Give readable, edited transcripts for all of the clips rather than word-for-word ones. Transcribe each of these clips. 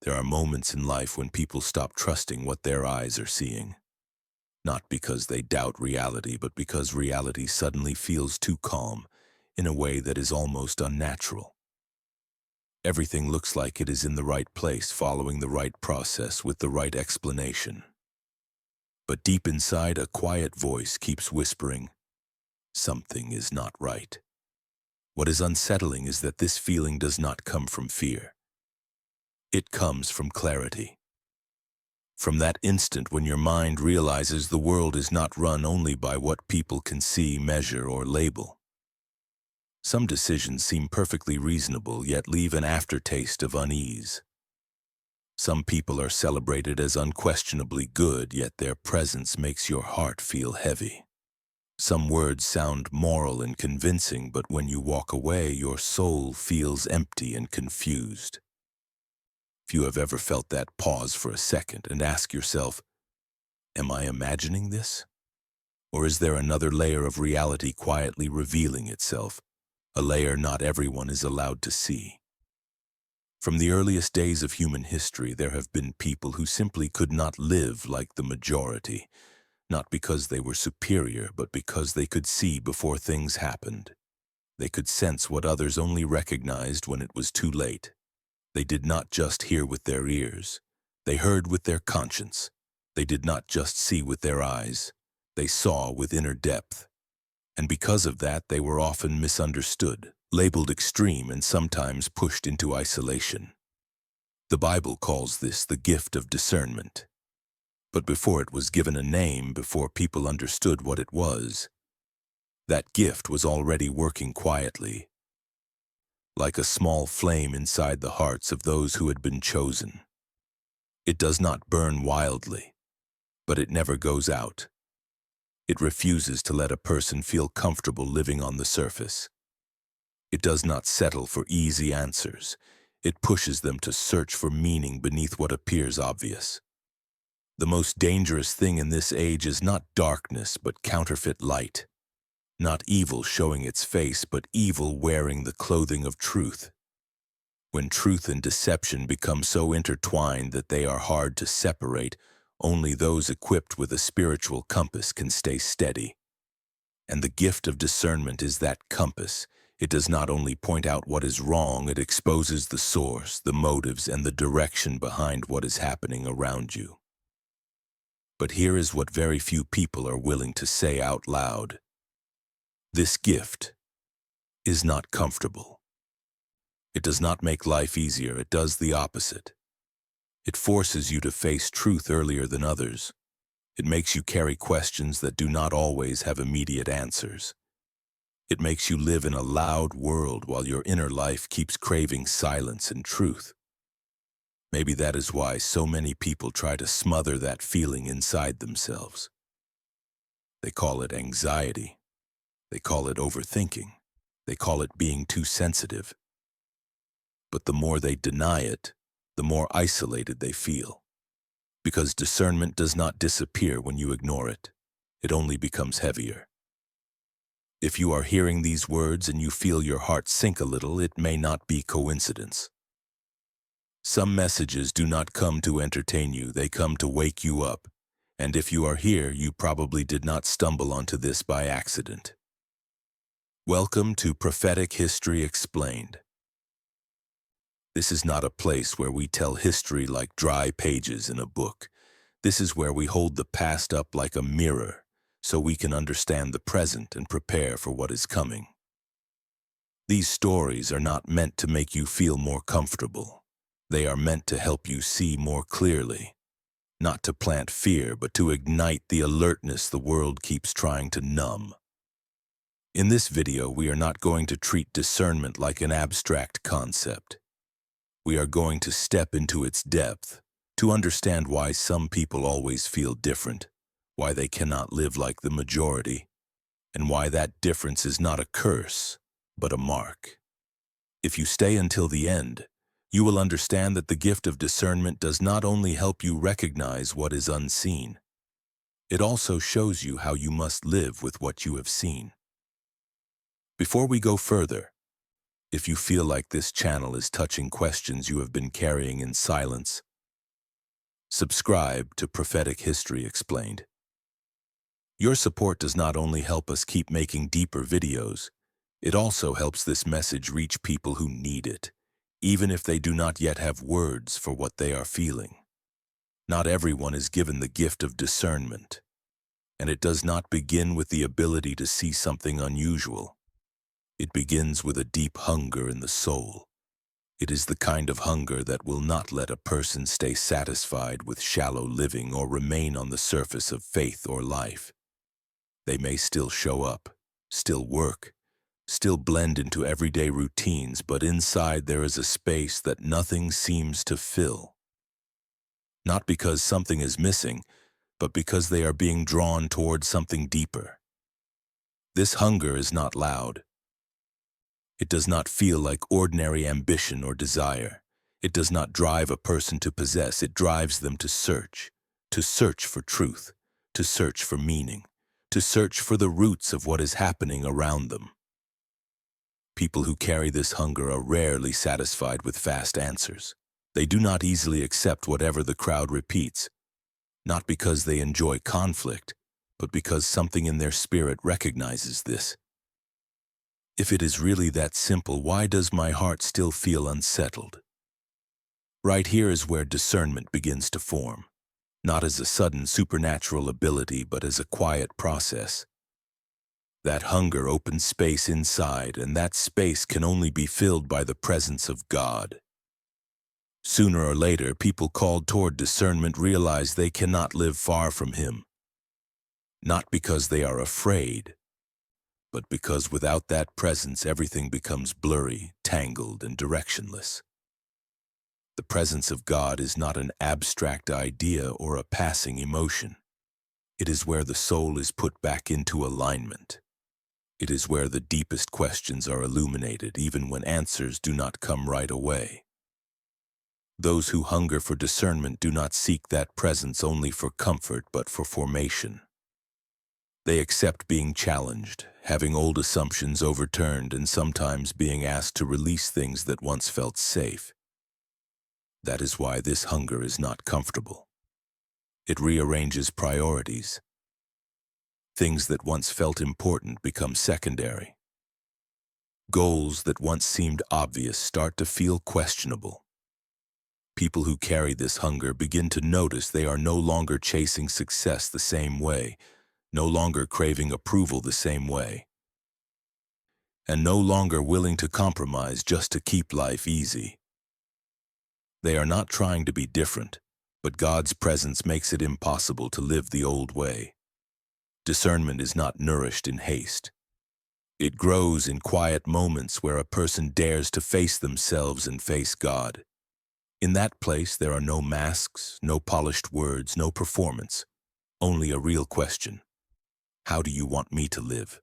There are moments in life when people stop trusting what their eyes are seeing. Not because they doubt reality, but because reality suddenly feels too calm in a way that is almost unnatural. Everything looks like it is in the right place, following the right process with the right explanation. But deep inside, a quiet voice keeps whispering, something is not right. What is unsettling is that this feeling does not come from fear. It comes from clarity. From that instant when your mind realizes the world is not run only by what people can see, measure, or label. Some decisions seem perfectly reasonable, yet leave an aftertaste of unease. Some people are celebrated as unquestionably good, yet their presence makes your heart feel heavy. Some words sound moral and convincing, but when you walk away, your soul feels empty and confused. If you have ever felt that, pause for a second and ask yourself, am I imagining this? Or is there another layer of reality quietly revealing itself, a layer not everyone is allowed to see? From the earliest days of human history, there have been people who simply could not live like the majority, not because they were superior, but because they could see before things happened. They could sense what others only recognized when it was too late. They did not just hear with their ears. They heard with their conscience. They did not just see with their eyes. They saw with inner depth. And because of that, they were often misunderstood, labeled extreme, and sometimes pushed into isolation. The Bible calls this the gift of discernment. But before it was given a name, before people understood what it was, that gift was already working quietly, like a small flame inside the hearts of those who had been chosen. It does not burn wildly, but it never goes out. It refuses to let a person feel comfortable living on the surface. It does not settle for easy answers. It pushes them to search for meaning beneath what appears obvious. The most dangerous thing in this age is not darkness, but counterfeit light. Not evil showing its face, but evil wearing the clothing of truth. When truth and deception become so intertwined that they are hard to separate, only those equipped with a spiritual compass can stay steady. And the gift of discernment is that compass. It does not only point out what is wrong, it exposes the source, the motives, and the direction behind what is happening around you. But here is what very few people are willing to say out loud. This gift is not comfortable. It does not make life easier, it does the opposite. It forces you to face truth earlier than others. It makes you carry questions that do not always have immediate answers. It makes you live in a loud world while your inner life keeps craving silence and truth. Maybe that is why so many people try to smother that feeling inside themselves. They call it anxiety. They call it overthinking. They call it being too sensitive. But the more they deny it, the more isolated they feel. Because discernment does not disappear when you ignore it. It only becomes heavier. If you are hearing these words and you feel your heart sink a little, it may not be coincidence. Some messages do not come to entertain you, they come to wake you up. And if you are here, you probably did not stumble onto this by accident. Welcome to Prophetic History Explained. This is not a place where we tell history like dry pages in a book. This is where we hold the past up like a mirror, so we can understand the present and prepare for what is coming. These stories are not meant to make you feel more comfortable. They are meant to help you see more clearly. Not to plant fear, but to ignite the alertness the world keeps trying to numb. In this video, we are not going to treat discernment like an abstract concept. We are going to step into its depth, to understand why some people always feel different, why they cannot live like the majority, and why that difference is not a curse, but a mark. If you stay until the end, you will understand that the gift of discernment does not only help you recognize what is unseen, it also shows you how you must live with what you have seen. Before we go further, If you feel like this channel is touching questions you have been carrying in silence, subscribe to Prophetic History Explained. Your support does not only help us keep making deeper videos, it also helps this message reach people who need it, even if they do not yet have words for what they are feeling. Not everyone is given the gift of discernment, and it does not begin with the ability to see something unusual. It begins with a deep hunger in the soul. It is the kind of hunger that will not let a person stay satisfied with shallow living or remain on the surface of faith or life. They may still show up, still work, still blend into everyday routines, but inside there is a space that nothing seems to fill. Not because something is missing, but because they are being drawn toward something deeper. This hunger is not loud. It does not feel like ordinary ambition or desire. It does not drive a person to possess. It drives them to search for truth, to search for meaning, to search for the roots of what is happening around them. People who carry this hunger are rarely satisfied with fast answers. They do not easily accept whatever the crowd repeats, not because they enjoy conflict, but because something in their spirit recognizes this. If it is really that simple, why does my heart still feel unsettled? Right here is where discernment begins to form, not as a sudden supernatural ability, but as a quiet process. That hunger opens space inside, and that space can only be filled by the presence of God. Sooner or later, people called toward discernment realize they cannot live far from Him. Not because they are afraid, but because without that presence everything becomes blurry, tangled, and directionless. The presence of God is not an abstract idea or a passing emotion. It is where the soul is put back into alignment. It is where the deepest questions are illuminated, even when answers do not come right away. Those who hunger for discernment do not seek that presence only for comfort, but for formation. They accept being challenged, having old assumptions overturned, and sometimes being asked to release things that once felt safe. That is why this hunger is not comfortable. It rearranges priorities. Things that once felt important become secondary. Goals that once seemed obvious start to feel questionable. People who carry this hunger begin to notice they are no longer chasing success the same way, no longer craving approval the same way, and no longer willing to compromise just to keep life easy. They are not trying to be different, but God's presence makes it impossible to live the old way. Discernment is not nourished in haste. It grows in quiet moments where a person dares to face themselves and face God. In that place, there are no masks, no polished words, no performance, only a real question. How do you want me to live?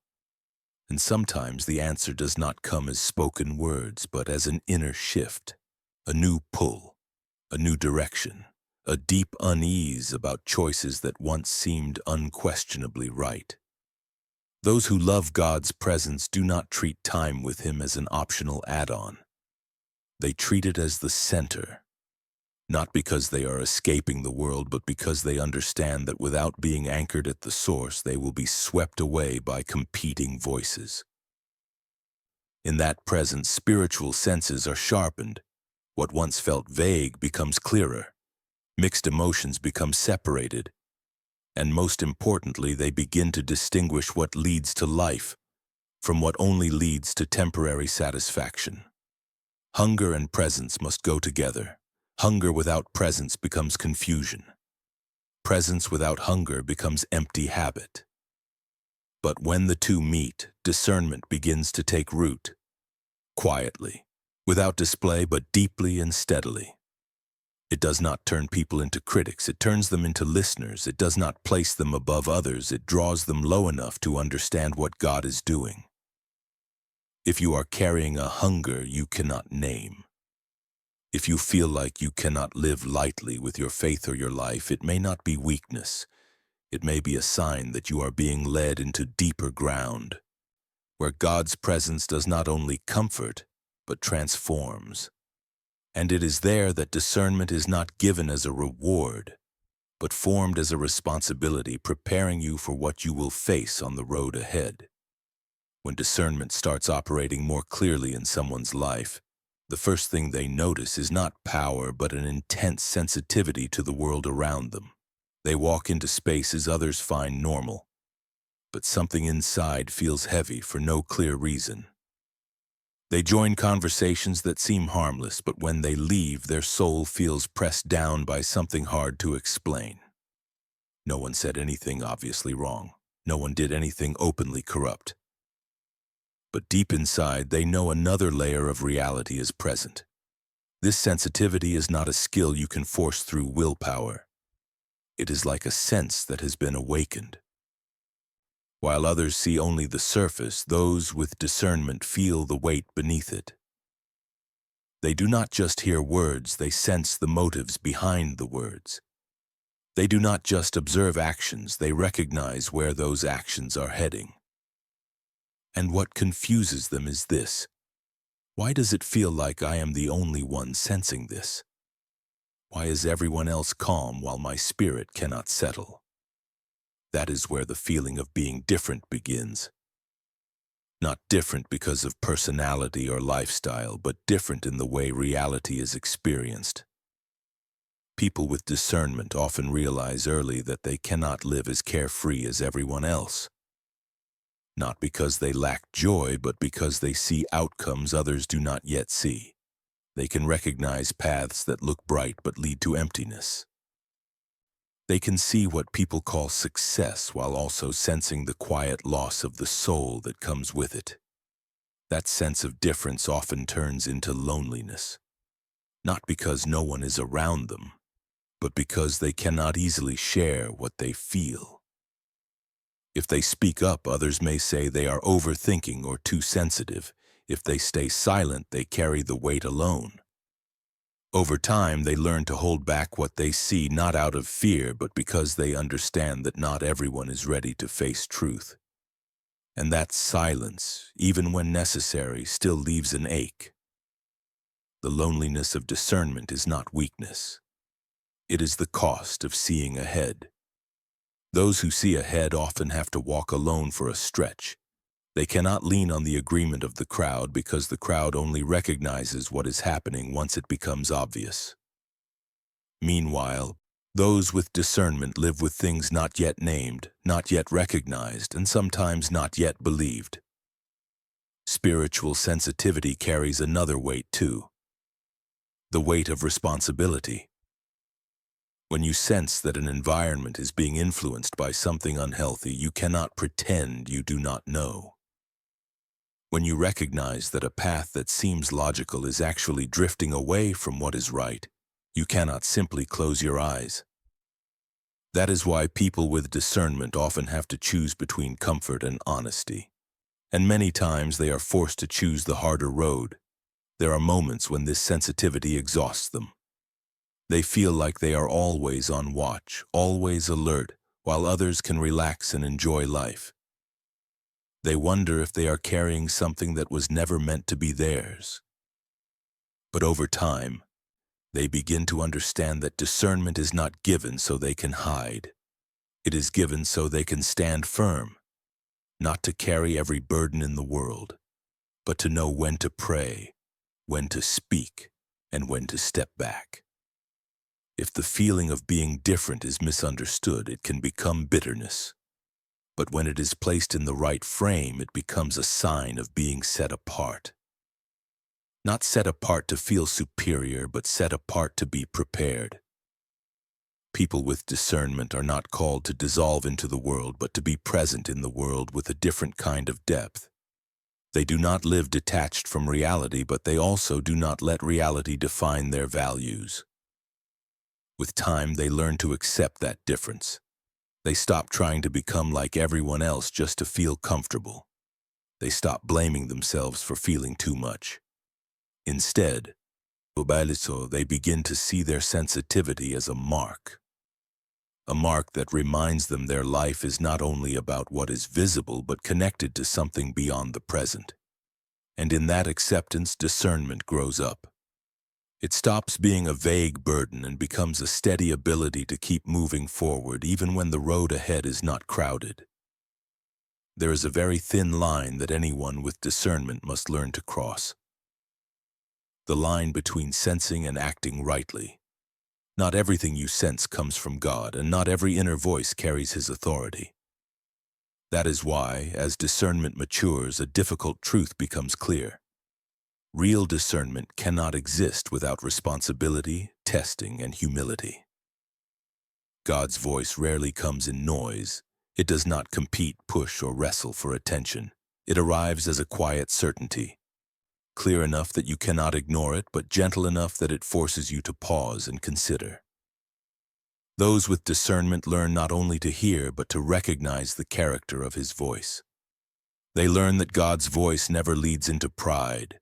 And sometimes the answer does not come as spoken words, but as an inner shift, a new pull, a new direction, a deep unease about choices that once seemed unquestionably right. Those who love God's presence do not treat time with Him as an optional add-on. They treat it as the center, not because they are escaping the world, but because they understand that without being anchored at the source, they will be swept away by competing voices. In that presence, spiritual senses are sharpened. What once felt vague becomes clearer. Mixed emotions become separated. And most importantly, they begin to distinguish what leads to life from what only leads to temporary satisfaction. Hunger and presence must go together. Hunger without presence becomes confusion. Presence without hunger becomes empty habit. But when the two meet, discernment begins to take root. Quietly, without display, but deeply and steadily. It does not turn people into critics, it turns them into listeners. It does not place them above others, it draws them low enough to understand what God is doing. If you are carrying a hunger you cannot name, if you feel like you cannot live lightly with your faith or your life, it may not be weakness. It may be a sign that you are being led into deeper ground, where God's presence does not only comfort, but transforms. And it is there that discernment is not given as a reward, but formed as a responsibility, preparing you for what you will face on the road ahead. When discernment starts operating more clearly in someone's life, the first thing they notice is not power, but an intense sensitivity to the world around them. They walk into spaces others find normal, but something inside feels heavy for no clear reason. They join conversations that seem harmless, but when they leave, their soul feels pressed down by something hard to explain. No one said anything obviously wrong. No one did anything openly corrupt. But deep inside, they know another layer of reality is present. This sensitivity is not a skill you can force through willpower. It is like a sense that has been awakened. While others see only the surface, those with discernment feel the weight beneath it. They do not just hear words, they sense the motives behind the words. They do not just observe actions, they recognize where those actions are heading. And what confuses them is this: why does it feel like I am the only one sensing this? Why is everyone else calm while my spirit cannot settle? That is where the feeling of being different begins. Not different because of personality or lifestyle, but different in the way reality is experienced. People with discernment often realize early that they cannot live as carefree as everyone else. Not because they lack joy, but because they see outcomes others do not yet see. They can recognize paths that look bright but lead to emptiness. They can see what people call success while also sensing the quiet loss of the soul that comes with it. That sense of difference often turns into loneliness, not because no one is around them, but because they cannot easily share what they feel. If they speak up, others may say they are overthinking or too sensitive. If they stay silent, they carry the weight alone. Over time, they learn to hold back what they see, not out of fear, but because they understand that not everyone is ready to face truth. And that silence, even when necessary, still leaves an ache. The loneliness of discernment is not weakness. It is the cost of seeing ahead. Those who see ahead often have to walk alone for a stretch. They cannot lean on the agreement of the crowd because the crowd only recognizes what is happening once it becomes obvious. Meanwhile, those with discernment live with things not yet named, not yet recognized, and sometimes not yet believed. Spiritual sensitivity carries another weight too: the weight of responsibility. When you sense that an environment is being influenced by something unhealthy, you cannot pretend you do not know. When you recognize that a path that seems logical is actually drifting away from what is right, you cannot simply close your eyes. That is why people with discernment often have to choose between comfort and honesty. And many times they are forced to choose the harder road. There are moments when this sensitivity exhausts them. They feel like they are always on watch, always alert, while others can relax and enjoy life. They wonder if they are carrying something that was never meant to be theirs. But over time, they begin to understand that discernment is not given so they can hide. It is given so they can stand firm, not to carry every burden in the world, but to know when to pray, when to speak, and when to step back. If the feeling of being different is misunderstood, it can become bitterness. But when it is placed in the right frame, it becomes a sign of being set apart. Not set apart to feel superior, but set apart to be prepared. People with discernment are not called to dissolve into the world, but to be present in the world with a different kind of depth. They do not live detached from reality, but they also do not let reality define their values. With time, they learn to accept that difference. They stop trying to become like everyone else just to feel comfortable. They stop blaming themselves for feeling too much. Instead, they begin to see their sensitivity as a mark that reminds them their life is not only about what is visible, but connected to something beyond the present. And in that acceptance, discernment grows up. It stops being a vague burden and becomes a steady ability to keep moving forward even when the road ahead is not crowded. There is a very thin line that anyone with discernment must learn to cross. The line between sensing and acting rightly. Not everything you sense comes from God, and not every inner voice carries His authority. That is why, as discernment matures, a difficult truth becomes clear. Real discernment cannot exist without responsibility, testing, and humility. God's voice rarely comes in noise. It does not compete, push, or wrestle for attention. It arrives as a quiet certainty, clear enough that you cannot ignore it, but gentle enough that it forces you to pause and consider. Those with discernment learn not only to hear, but to recognize the character of His voice. They learn that God's voice never leads into pride,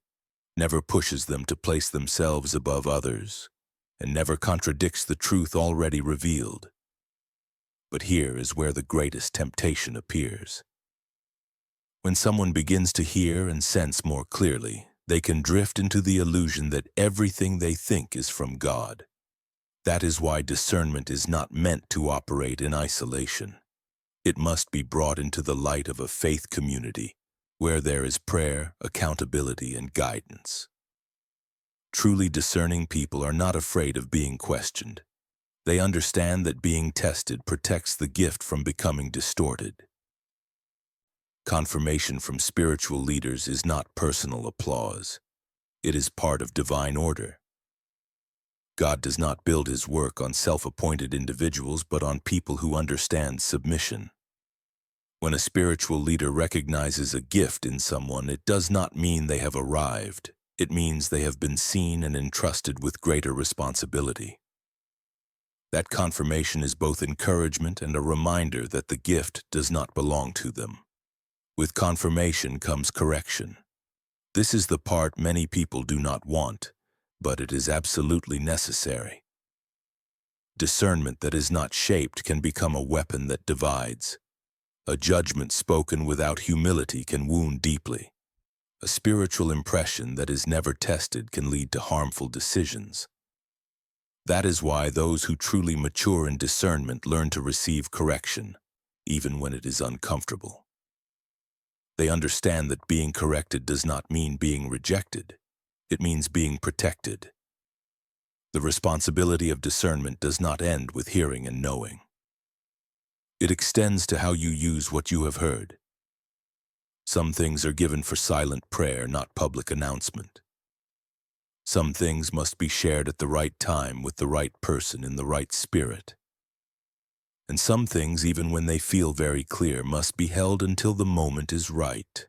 never pushes them to place themselves above others, and never contradicts the truth already revealed. But here is where the greatest temptation appears. When someone begins to hear and sense more clearly, they can drift into the illusion that everything they think is from God. That is why discernment is not meant to operate in isolation. It must be brought into the light of a faith community, where there is prayer, accountability, and guidance. Truly discerning people are not afraid of being questioned. They understand that being tested protects the gift from becoming distorted. Confirmation from spiritual leaders is not personal applause. It is part of divine order. God does not build His work on self-appointed individuals, but on people who understand submission. When a spiritual leader recognizes a gift in someone, it does not mean they have arrived. It means they have been seen and entrusted with greater responsibility. That confirmation is both encouragement and a reminder that the gift does not belong to them. With confirmation comes correction. This is the part many people do not want, but it is absolutely necessary. Discernment that is not shaped can become a weapon that divides. A judgment spoken without humility can wound deeply. A spiritual impression that is never tested can lead to harmful decisions. That is why those who truly mature in discernment learn to receive correction, even when it is uncomfortable. They understand that being corrected does not mean being rejected. It means being protected. The responsibility of discernment does not end with hearing and knowing. It extends to how you use what you have heard. Some things are given for silent prayer, not public announcement. Some things must be shared at the right time with the right person in the right spirit. And some things, even when they feel very clear, must be held until the moment is right.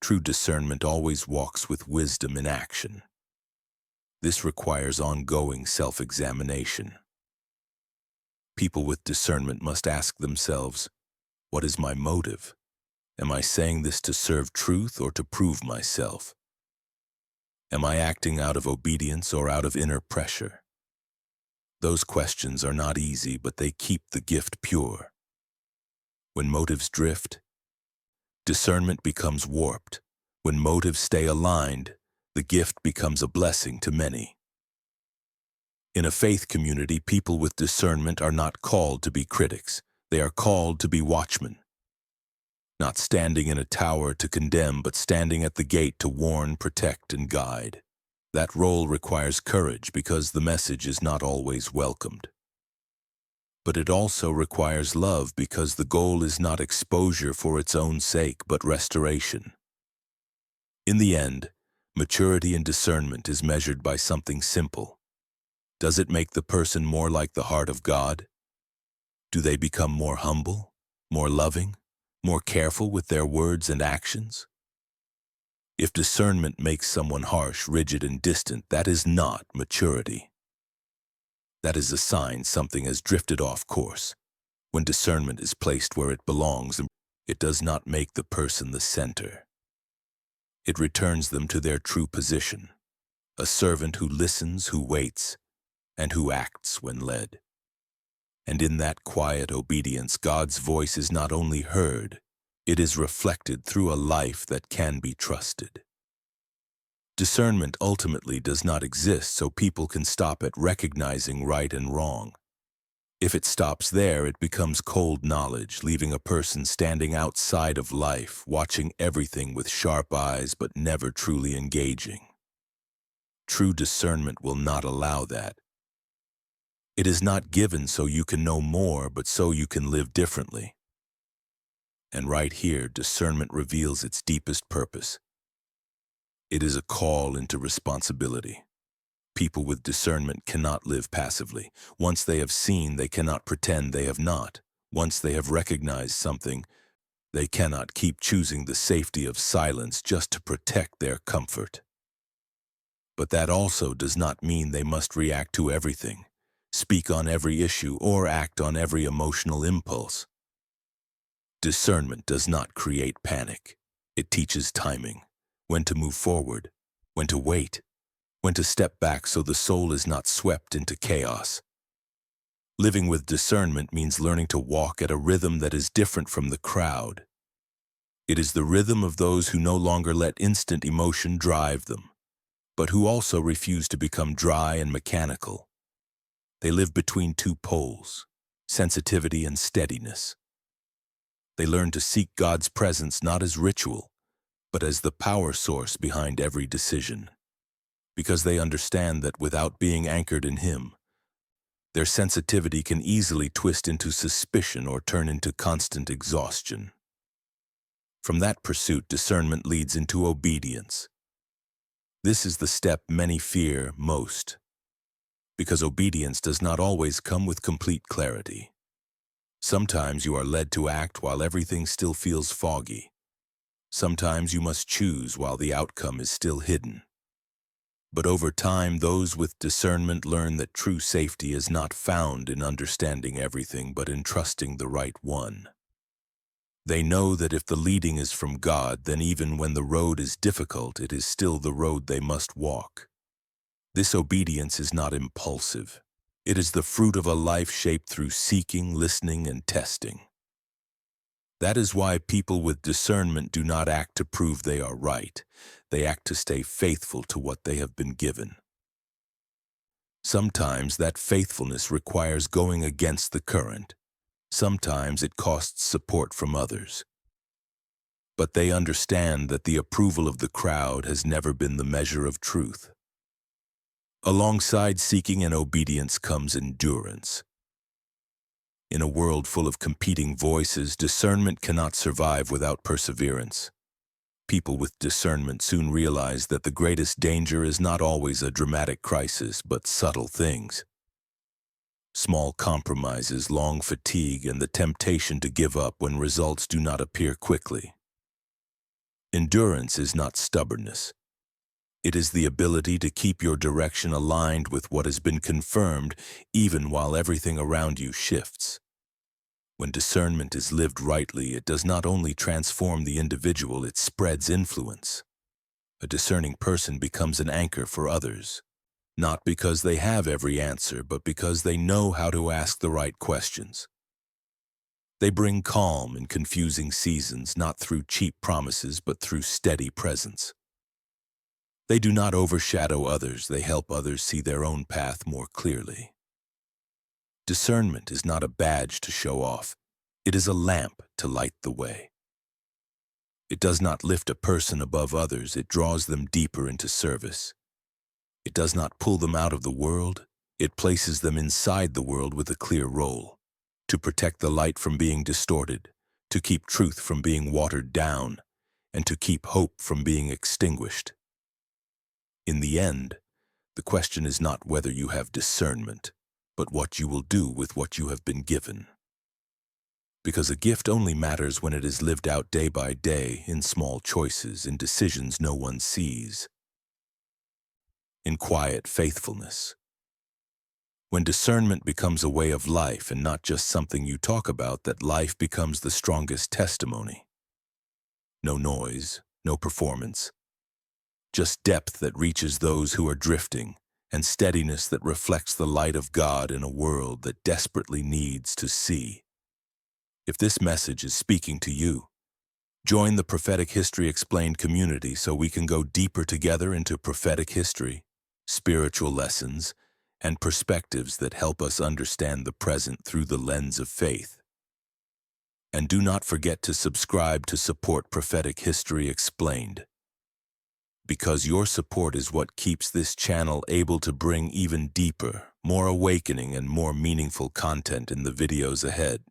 True discernment always walks with wisdom in action. This requires ongoing self-examination. People with discernment must ask themselves, what is my motive? Am I saying this to serve truth or to prove myself? Am I acting out of obedience or out of inner pressure? Those questions are not easy, but they keep the gift pure. When motives drift, discernment becomes warped. When motives stay aligned, the gift becomes a blessing to many. In a faith community, people with discernment are not called to be critics. They are called to be watchmen. Not standing in a tower to condemn, but standing at the gate to warn, protect, and guide. That role requires courage because the message is not always welcomed. But it also requires love because the goal is not exposure for its own sake, but restoration. In the end, maturity and discernment is measured by something simple. Does it make the person more like the heart of God? Do they become more humble, more loving, more careful with their words and actions? If discernment makes someone harsh, rigid, and distant, that is not maturity. That is a sign something has drifted off course. When discernment is placed where it belongs, it does not make the person the center. It returns them to their true position, a servant who listens, who waits, and who acts when led. And in that quiet obedience, God's voice is not only heard, It is reflected through a life that can be trusted. Discernment ultimately does not exist so people can stop at recognizing right and wrong. If it stops there, it becomes cold knowledge, leaving a person standing outside of life, watching everything with sharp eyes but never truly engaging. True discernment will not allow that. It is not given so you can know more, but so you can live differently. And right here, discernment reveals its deepest purpose. It is a call into responsibility. People with discernment cannot live passively. Once they have seen, they cannot pretend they have not. Once they have recognized something, they cannot keep choosing the safety of silence just to protect their comfort. But that also does not mean they must react to everything, speak on every issue, or act on every emotional impulse. Discernment does not create panic. It teaches timing, when to move forward, when to wait, when to step back so the soul is not swept into chaos. Living with discernment means learning to walk at a rhythm that is different from the crowd. It is the rhythm of those who no longer let instant emotion drive them, but who also refuse to become dry and mechanical. They live between two poles, sensitivity and steadiness. They learn to seek God's presence not as ritual, but as the power source behind every decision. Because they understand that without being anchored in Him, their sensitivity can easily twist into suspicion or turn into constant exhaustion. From that pursuit, discernment leads into obedience. This is the step many fear most, because obedience does not always come with complete clarity. Sometimes you are led to act while everything still feels foggy. Sometimes you must choose while the outcome is still hidden. But over time, those with discernment learn that true safety is not found in understanding everything, but in trusting the right one. They know that if the leading is from God, then even when the road is difficult, it is still the road they must walk. This obedience is not impulsive. It is the fruit of a life shaped through seeking, listening, and testing. That is why people with discernment do not act to prove they are right. They act to stay faithful to what they have been given. Sometimes that faithfulness requires going against the current. Sometimes it costs support from others. But they understand that the approval of the crowd has never been the measure of truth. Alongside seeking and obedience comes endurance. In a world full of competing voices, discernment cannot survive without perseverance. People with discernment soon realize that the greatest danger is not always a dramatic crisis, but subtle things. Small compromises, long fatigue, and the temptation to give up when results do not appear quickly. Endurance is not stubbornness. It is the ability to keep your direction aligned with what has been confirmed, even while everything around you shifts. When discernment is lived rightly, it does not only transform the individual, it spreads influence. A discerning person becomes an anchor for others, not because they have every answer, but because they know how to ask the right questions. They bring calm in confusing seasons, not through cheap promises, but through steady presence. They do not overshadow others, they help others see their own path more clearly. Discernment is not a badge to show off. It is a lamp to light the way. It does not lift a person above others, it draws them deeper into service. It does not pull them out of the world, it places them inside the world with a clear role, to protect the light from being distorted, to keep truth from being watered down, and to keep hope from being extinguished. In the end, the question is not whether you have discernment, but what you will do with what you have been given. Because a gift only matters when it is lived out day by day, in small choices, in decisions no one sees, in quiet faithfulness. When discernment becomes a way of life and not just something you talk about, that life becomes the strongest testimony. No noise, no performance. Just depth that reaches those who are drifting, and steadiness that reflects the light of God in a world that desperately needs to see. If this message is speaking to you, Join the Prophetic History Explained community so we can go deeper together into prophetic history, spiritual lessons, and perspectives that help us understand the present through the lens of faith. And do not forget to subscribe to support Prophetic History Explained, because your support is what keeps this channel able to bring even deeper, more awakening, and more meaningful content in the videos ahead.